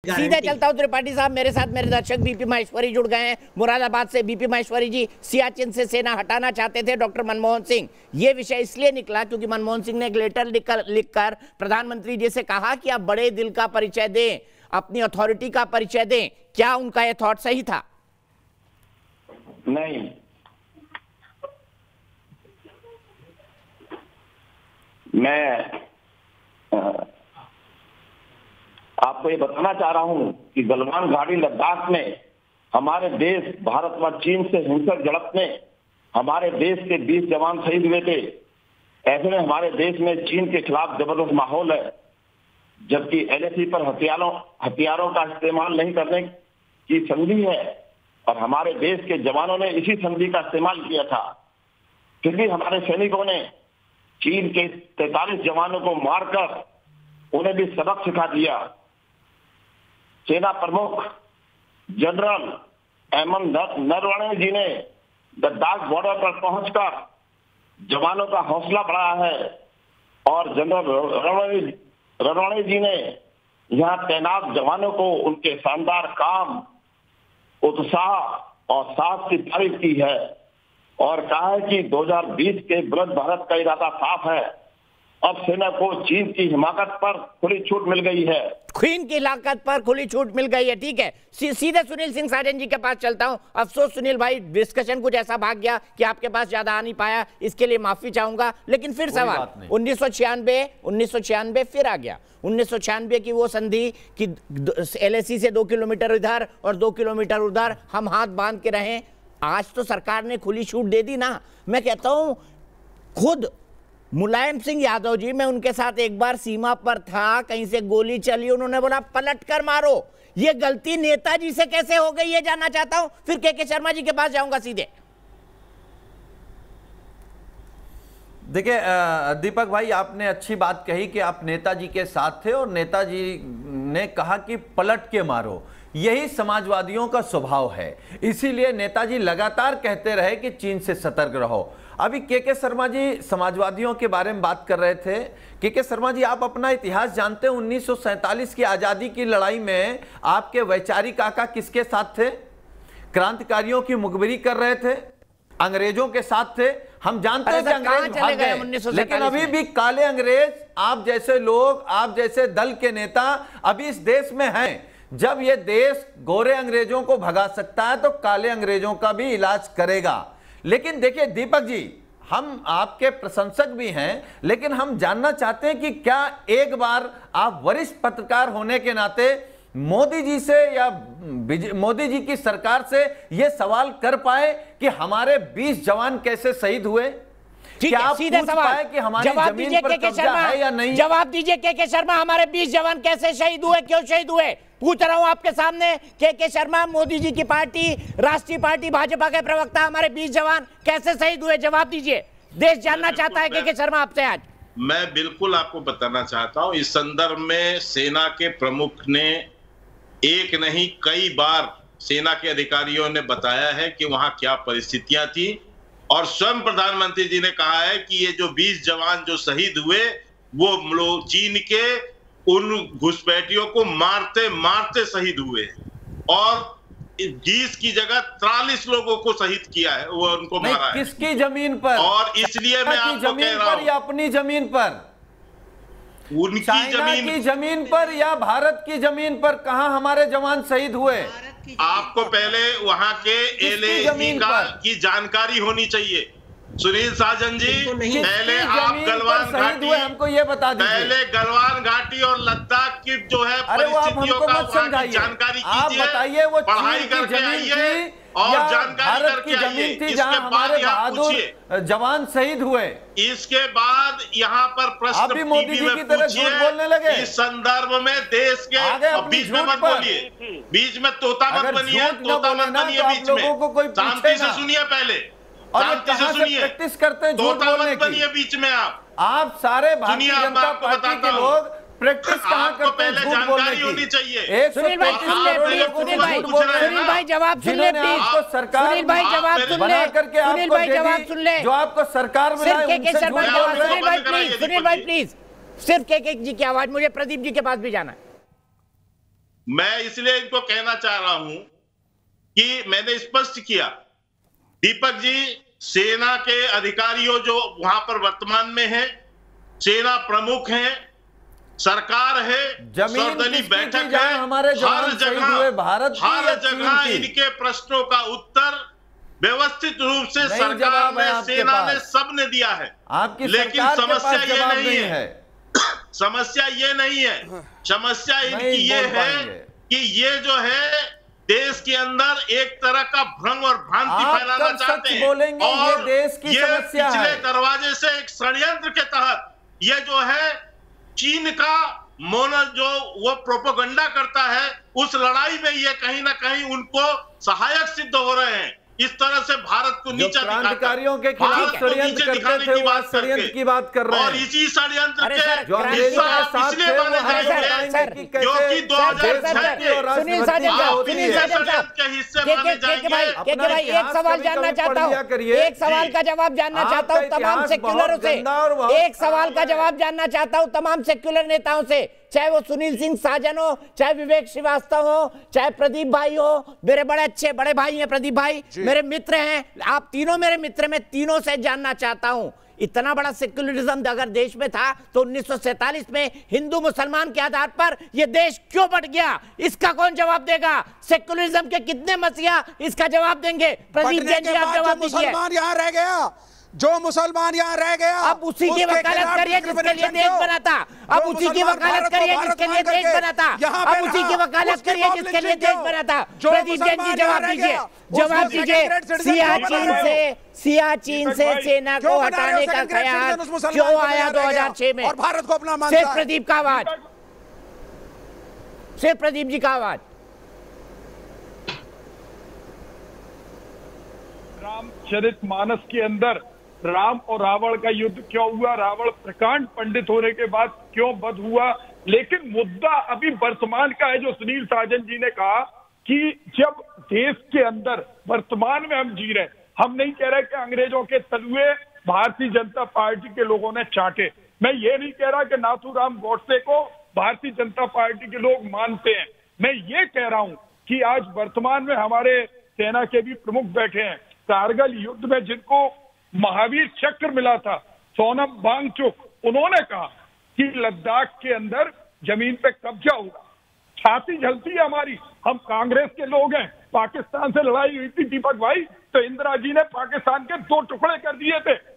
सीधे चलता हूं त्रिपाठी साहब, मेरे साथ मेरे दर्शक बीपी माहेश्वरी जुड़ गए हैं मुरादाबाद से। बीपी माहेश्वरी जी, सियाचिन से सेना हटाना चाहते थे डॉक्टर मनमोहन सिंह। ये विषय इसलिए निकला क्योंकि मनमोहन सिंह ने एक लेटर लिखकर प्रधानमंत्री जी से कहा कि आप बड़े दिल का परिचय दें, अपनी अथॉरिटी का परिचय दें। क्या उनका यह थॉट सही था? नहीं, मैं आपको ये बताना चाह रहा हूं कि गलवान घाटी लद्दाख में हमारे देश भारत व चीन से हिंसक झड़प में हमारे देश के 20 जवान शहीद हुए थे। ऐसे में हमारे देश में चीन के खिलाफ जबरदस्त माहौल है, जबकि एलएसी पर हथियारों का इस्तेमाल नहीं करने की संधि है और हमारे देश के जवानों ने इसी संधि का इस्तेमाल किया था। फिर भी हमारे सैनिकों ने चीन के 43 जवानों को मारकर उन्हें भी सबक सिखा दिया। सेना प्रमुख जनरल एमएम नरवणे जी ने लद्दाख बॉर्डर पर पहुंचकर जवानों का हौसला बढ़ाया है और जनरल नरवणे जी ने यहां तैनात जवानों को उनके शानदार काम, उत्साह और साहस की तारीफ की है और कहा है कि 2020 के विरुद्ध भारत का इरादा साफ है। अब सेना को चीन की हिमाकत पर खुली छूट मिल गई है। चीन की हिमाकत पर खुली छूट मिल गई है, ठीक है। सीधे सुनील सिंह साजन जी के पास चलता हूं। अफसोस सुनील भाई, डिस्कशन कुछ ऐसा भाग गया कि आपके पास ज्यादा आ नहीं पाया, इसके लिए माफी चाहूंगा। लेकिन फिर सवाल 1996 फिर आ गया। 1996 की वो संधि कि एलएसी से 2 किलोमीटर इधर और 2 किलोमीटर उधर हम हाथ बांध के रहें। आज तो सरकार ने खुली छूट दे दी ना। मैं कहता हूं खुद मुलायम सिंह यादव जी, मैं उनके साथ एक बार सीमा पर था, कहीं से गोली चली, उन्होंने बोला पलट कर मारो। ये गलती नेताजी से कैसे हो गई ये जानना चाहता हूं। फिर के शर्मा जी के पास जाऊंगा सीधे। देखिए दीपक भाई, आपने अच्छी बात कही कि आप नेताजी के साथ थे और नेताजी ने कहा कि पलट के मारो। यही समाजवादियों का स्वभाव है, इसीलिए नेताजी लगातार कहते रहे कि चीन से सतर्क रहो। अभी के शर्मा जी समाजवादियों के बारे में बात कर रहे थे। के शर्मा जी, आप अपना इतिहास जानते हैं। 1947 की आजादी की लड़ाई में आपके वैचारिक आका किसके साथ थे? क्रांतिकारियों की मुखबिरी कर रहे थे, अंग्रेजों के साथ थे। हम जानते हैं कि अंग्रेज भाग गए, लेकिन अभी भी काले अंग्रेज, आप जैसे लोग, आप जैसे दल के नेता अभी इस देश में हैं। जब ये देश गोरे अंग्रेजों को भगा सकता है तो काले अंग्रेजों का भी इलाज करेगा। लेकिन देखिए दीपक जी, हम आपके प्रशंसक भी हैं, लेकिन हम जानना चाहते हैं कि क्या एक बार आप वरिष्ठ पत्रकार होने के नाते मोदी जी से या मोदी जी की सरकार से यह सवाल कर पाए कि हमारे 20 जवान कैसे शहीद हुए? क्या आप पूछ पाए कि हमारी जमीन पर कब्जा है या नहीं? जवाब दीजिए के शर्मा, हमारे 20 जवान कैसे शहीद हुए, क्यों शहीद हुए? पूछ रहा हूं आपके सामने। के शर्मा, मोदी जी की पार्टी, राष्ट्रीय पार्टी भाजपा के प्रवक्ता, हमारे 20 जवान कैसे शहीद हुए? जवाब दीजिए, देश जानना चाहता है के शर्मा आपसे आज। मैं बिल्कुल आपको बताना चाहता हूं। इस संदर्भ में सेना के प्रमुख ने एक नहीं कई बार सेना के अधिकारियों ने बताया है कि वहां क्या परिस्थितियां थी और स्वयं प्रधानमंत्री जी ने कहा है कि ये जो 20 जवान जो शहीद हुए वो लोग चीन के उन घुसपैठियों को मारते मारते शहीद हुए और 20 की जगह 43 लोगों को शहीद किया है, वो उनको मारा है। किसकी जमीन पर? और इसलिए मैं आपको कह रहा हूं, या अपनी जमीन पर, उनकी जमीन की जमीन पर या भारत की जमीन पर, कहां हमारे जवान शहीद हुए? आपको पहले वहां के एलएसी की जानकारी होनी चाहिए। सुनील साजन जी, पहले आप गलवान घाटी, हमको ये बता दीजिए, पहले गलवान घाटी और लद्दाख की जो है परिस्थितियों का जानकारी कीजिए, बताइए वो पढ़ाई करके आइए और जानकारी करके आइए। इसके बाद यहाँ पूछिए जवान शहीद हुए। इसके बाद यहाँ पर प्रश्न टीवी में पूछिए। इस संदर्भ में देश के बीच में मत बोलिए, बीच में तोता मत बनिए, तोता मत बनिए बीच में। शांति से सुनिए, पहले शांति से सुनिए, प्रैक्टिस करते हैं झूठ बोलने की बीच में। आप सारे भारतीय जनता पार्टी के लोग प्रैक्टिस कहां करते हैं झूठ बोलने की? होनी चाहिए। सुनील भाई जवाब सुन ले प्लीज। सुनील भाई जवाब सुन ले, सुनील भाई जवाब सुन ले, जो आपको सरकार में सुनील भाई प्लीज, सिर्फ के जी की आवाज। मुझे प्रदीप जी के पास भी जाना है। मैं इसलिए इनको कहना चाह रहा हूं कि मैंने स्पष्ट किया, दीपक जी, सेना के अधिकारियों जो वहां पर वर्तमान में है, सेना प्रमुख हैं, सरकार है, सर्वदलीय बैठक है, हमारे हर जगह भारत इनके प्रश्नों का उत्तर व्यवस्थित रूप से सरकार ने, सेना ने, सबने दिया है। लेकिन समस्या ये नहीं है, समस्या ये नहीं है, समस्या इनकी ये है कि ये जो है देश के अंदर एक तरह का भ्रम और भ्रांति फैलाना चाहते हैं, और देश की समस्या पिछले दरवाजे से एक षड्यंत्र के तहत ये जो है चीन का जो वो प्रोपेगेंडा करता है, उस लड़ाई में ये कहीं ना कहीं उनको सहायक सिद्ध हो रहे हैं। इस तरह से भारत को नीचा क्रांतिकारियों के खिलाफ षड्यंत्र करते थे, वो षड्यंत्र की बात कर रहे हैं, और इसी षड्यंत्र के हिस्सा इसलिए माने जाएंगे क्योंकि 2006 के हिस्से माने जाएंगे। भाई एक सवाल जानना चाहता हूँ, एक सवाल का जवाब जानना चाहता हूँ तमाम सेक्युलरों से, एक सवाल का जवाब जानना चाहता हूँ तमाम सेक्युलर नेताओं से, चाहे वो सुनील सिंह साजन हो, चाहे विवेक श्रीवास्तव हो, चाहे प्रदीप भाई हो, मेरे बड़े अच्छे बड़े भाई हैं प्रदीप भाई, मेरे मित्र हैं, आप तीनों मेरे मित्र, मैं तीनों से जानना चाहता हूं, इतना बड़ा सेक्युलरिज्म अगर देश में था तो 1947 में हिंदू मुसलमान के आधार पर यह देश क्यों बट गया? इसका कौन जवाब देगा? सेक्युलरिज्म के कितने मसीहा इसका जवाब देंगे? प्रदीप जैन जी, आप जवाब दीजिए। मुसलमान यहाँ रह गया, जो मुसलमान यहाँ रह गया, अब उसी की वकालत करिए जिसके लिए देश बना था, अब उसी की वकालत करिए जिसके लिए देश बना था, अब उसी की वकालत करिए जिसके लिए देश बना था। प्रदीप जैन जी जवाब दीजिए, जवाब दीजिए। सियाचिन से सेना को हटाने का ख्याल क्यों आया 2006 में? और भारत को अपना मानता है। सिर्फ प्रदीप का आवाज, सिर्फ प्रदीप जी का आवाज। रामचरितमानस के अंदर राम और रावण का युद्ध क्यों हुआ, रावण प्रकांड पंडित होने के बाद क्यों वध हुआ, लेकिन मुद्दा अभी वर्तमान का है। जो सुनील साजन जी ने कहा कि जब देश के अंदर वर्तमान में हम जी रहे, हम नहीं कह रहे कि अंग्रेजों के तलुए भारतीय जनता पार्टी के लोगों ने चाटे, मैं ये नहीं कह रहा कि नाथूराम गोडसे को भारतीय जनता पार्टी के लोग मानते हैं, मैं ये कह रहा हूं कि आज वर्तमान में हमारे सेना के भी प्रमुख बैठे हैं, कारगिल युद्ध में जिनको महावीर चक्र मिला था, सोनम वांगचुक, उन्होंने कहा कि लद्दाख के अंदर जमीन पे कब्जा होगा। छाती जलती है हमारी, हम कांग्रेस के लोग हैं, पाकिस्तान से लड़ाई हुई थी दीपक भाई, तो इंदिरा जी ने पाकिस्तान के 2 टुकड़े कर दिए थे।